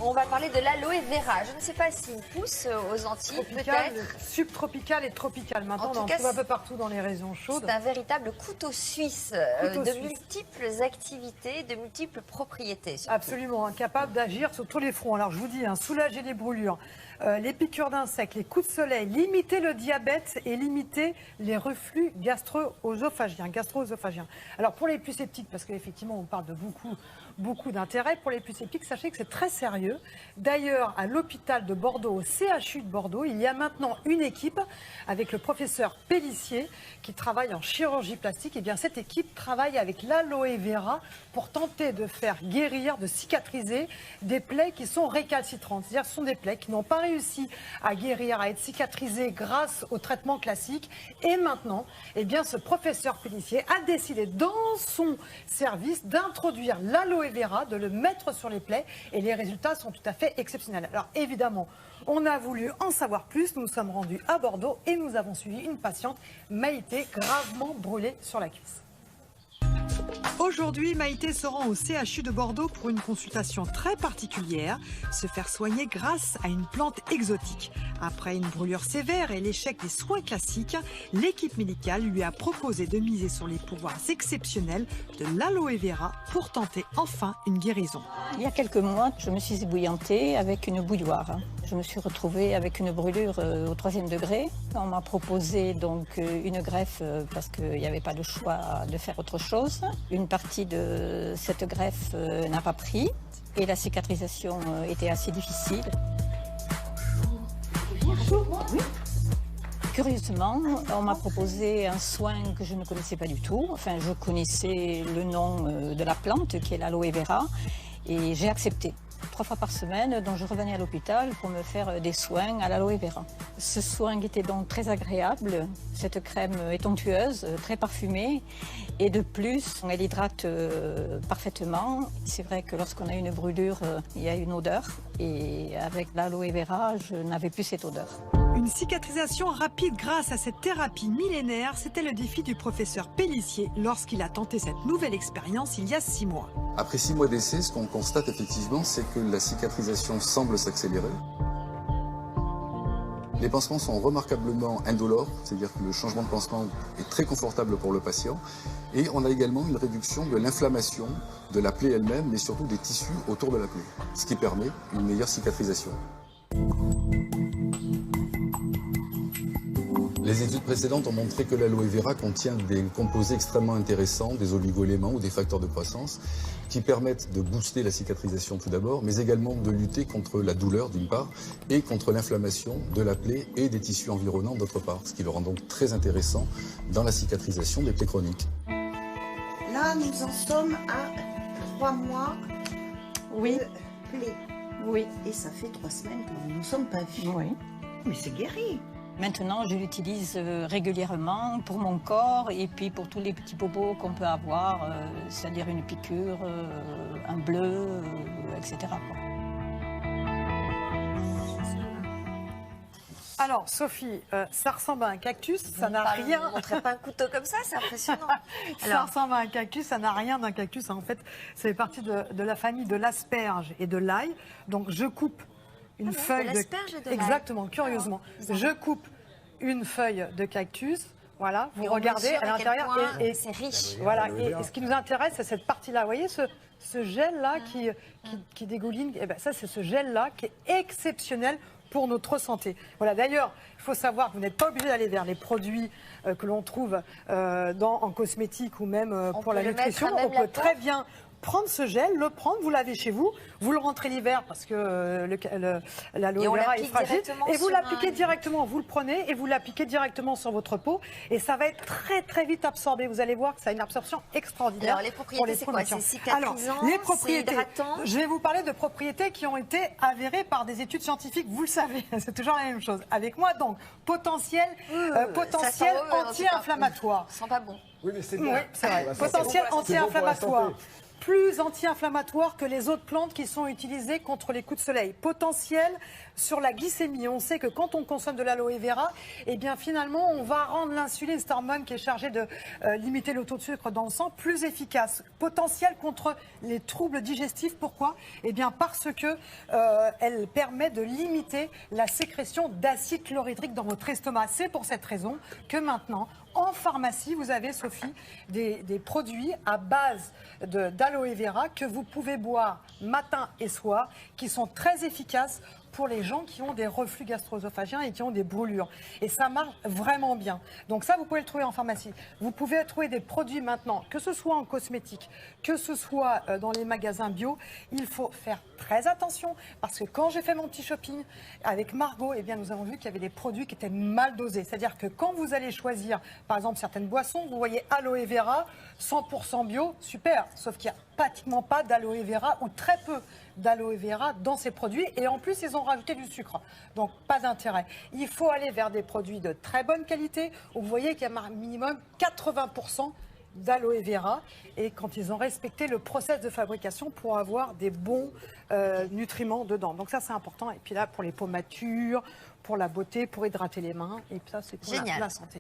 On va parler de l'aloe vera. Je ne sais pas s'il pousse aux Antilles, peut-être. Subtropical et tropical. Maintenant, on en trouve un peu partout dans les régions chaudes. C'est un véritable couteau suisse de multiples activités, de multiples propriétés. Surtout. Absolument, capable d'agir sur tous les fronts. Alors je vous dis, soulager les brûlures, les piqûres d'insectes, les coups de soleil, limiter le diabète et limiter les reflux gastro-œsophagiens. Alors pour les plus sceptiques, parce qu'effectivement on parle de beaucoup d'intérêt, pour les plus sceptiques, sachez que c'est très sérieux. D'ailleurs, à l'hôpital de Bordeaux, au CHU de Bordeaux, il y a maintenant une équipe avec le professeur Pellissier qui travaille en chirurgie plastique. Et bien cette équipe travaille avec l'aloe vera pour tenter de faire guérir, de cicatriser des plaies qui sont récalcitrantes. C'est-à-dire que ce sont des plaies qui n'ont pas réussi à guérir, à être cicatrisées grâce au traitement classique. Et maintenant, eh bien, ce professeur Pellissier a décidé dans son service d'introduire l'aloe vera, de le mettre sur les plaies. Et les résultats sont tout à fait exceptionnels. Alors évidemment, on a voulu en savoir plus. Nous nous sommes rendus à Bordeaux et nous avons suivi une patiente, Maïté, gravement brûlée sur la cuisse. Aujourd'hui, Maïté se rend au CHU de Bordeaux pour une consultation très particulière, se faire soigner grâce à une plante exotique. Après une brûlure sévère et l'échec des soins classiques, l'équipe médicale lui a proposé de miser sur les pouvoirs exceptionnels de l'aloe vera pour tenter enfin une guérison. Il y a quelques mois, je me suis ébouillantée avec une bouilloire. Je me suis retrouvée avec une brûlure au 3e degré. On m'a proposé donc une greffe parce qu'il n'y avait pas le choix de faire autre chose. Une partie de cette greffe n'a pas pris et la cicatrisation était assez difficile. Oui. Curieusement, on m'a proposé un soin que je ne connaissais pas du tout. Enfin, je connaissais le nom de la plante qui est l'aloe vera et j'ai accepté. 3 fois par semaine, donc je revenais à l'hôpital pour me faire des soins à l'aloe vera. Ce soin était donc très agréable. Cette crème est onctueuse, très parfumée et de plus, elle hydrate parfaitement. C'est vrai que lorsqu'on a une brûlure, il y a une odeur et avec l'aloe vera, je n'avais plus cette odeur. Une cicatrisation rapide grâce à cette thérapie millénaire, c'était le défi du professeur Pellissier lorsqu'il a tenté cette nouvelle expérience il y a 6 mois. Après 6 mois d'essai, ce qu'on constate effectivement, c'est que la cicatrisation semble s'accélérer. Les pansements sont remarquablement indolores, c'est-à-dire que le changement de pansement est très confortable pour le patient. Et on a également une réduction de l'inflammation de la plaie elle-même, mais surtout des tissus autour de la plaie, ce qui permet une meilleure cicatrisation. Les études précédentes ont montré que l'aloe vera contient des composés extrêmement intéressants, des oligo-éléments ou des facteurs de croissance, qui permettent de booster la cicatrisation tout d'abord, mais également de lutter contre la douleur d'une part, et contre l'inflammation de la plaie et des tissus environnants d'autre part, ce qui le rend donc très intéressant dans la cicatrisation des plaies chroniques. Là, nous en sommes à 3 mois Oui. de plaie. Oui. Et ça fait 3 semaines que nous ne nous sommes pas vus. Oui. Mais c'est guéri. Maintenant, je l'utilise régulièrement pour mon corps et puis pour tous les petits bobos qu'on peut avoir, c'est-à-dire une piqûre, un bleu, etc. Alors, Sophie, ça ressemble à un cactus, ça n'a rien... On ne montrait pas un couteau comme ça, c'est impressionnant. Ça ressemble à un cactus, ça n'a rien d'un cactus. En fait, ça fait partie de la famille de l'asperge et de l'ail. Donc, je coupe une feuille de l'asperge et de l'ail. Exactement, curieusement. Je coupe une feuille de cactus. Voilà, vous regardez à l'intérieur et c'est riche. Voilà, et ce qui nous intéresse, c'est cette partie-là. Vous voyez ce gel-là qui dégouline, eh ben, ça, c'est ce gel-là qui est exceptionnel pour notre santé. Voilà, d'ailleurs, il faut savoir que vous n'êtes pas obligé d'aller vers les produits que l'on trouve en cosmétique ou même pour la nutrition. On peut très bien prendre ce gel, le prendre, vous l'avez chez vous, vous le rentrez l'hiver parce que l'aloe vera est fragile, et vous l'appliquez directement, vous le prenez et vous l'appliquez directement sur votre peau et ça va être très très vite absorbé. Vous allez voir que ça a une absorption extraordinaire. Alors les propriétés, c'est quoi? C'est cicatrisant, les propriétés, c'est hydratant. Je vais vous parler de propriétés qui ont été avérées par des études scientifiques, vous le savez, c'est toujours la même chose. Avec moi donc, potentiel anti-inflammatoire. Ça sent pas bon. Oui, mais c'est bien. Oui, c'est vrai. Potentiel anti-inflammatoire. plus anti-inflammatoire que les autres plantes qui sont utilisées contre les coups de soleil. Potentiel sur la glycémie. On sait que quand on consomme de l'aloe vera, eh bien finalement, on va rendre l'insuline, cette hormone qui est chargée de limiter le taux de sucre dans le sang, plus efficace. Potentiel contre les troubles digestifs. Pourquoi? Eh bien parce que elle permet de limiter la sécrétion d'acide chlorhydrique dans votre estomac. C'est pour cette raison que maintenant, en pharmacie, vous avez, Sophie, des produits à base d'aloe vera que vous pouvez boire matin et soir, qui sont très efficaces pour les gens qui ont des reflux gastro-œsophagiens et qui ont des brûlures. Et ça marche vraiment bien. Donc ça, vous pouvez le trouver en pharmacie. Vous pouvez trouver des produits maintenant, que ce soit en cosmétique, que ce soit dans les magasins bio. Il faut faire très attention parce que quand j'ai fait mon petit shopping avec Margot, eh bien, nous avons vu qu'il y avait des produits qui étaient mal dosés. C'est-à-dire que quand vous allez choisir, par exemple, certaines boissons, vous voyez aloe vera, 100% bio, super. Sauf qu'il n'y a pratiquement pas d'aloe vera ou très peu d'aloe vera dans ces produits. Et en plus, ils ont rajouté du sucre. Donc, pas d'intérêt. Il faut aller vers des produits de très bonne qualité où vous voyez qu'il y a un minimum 80% d'aloe vera et quand ils ont respecté le process de fabrication pour avoir des bons nutriments dedans. Donc ça, c'est important. Et puis là, pour les pommatures, pour la beauté, pour hydrater les mains. Et puis ça, c'est pour la santé.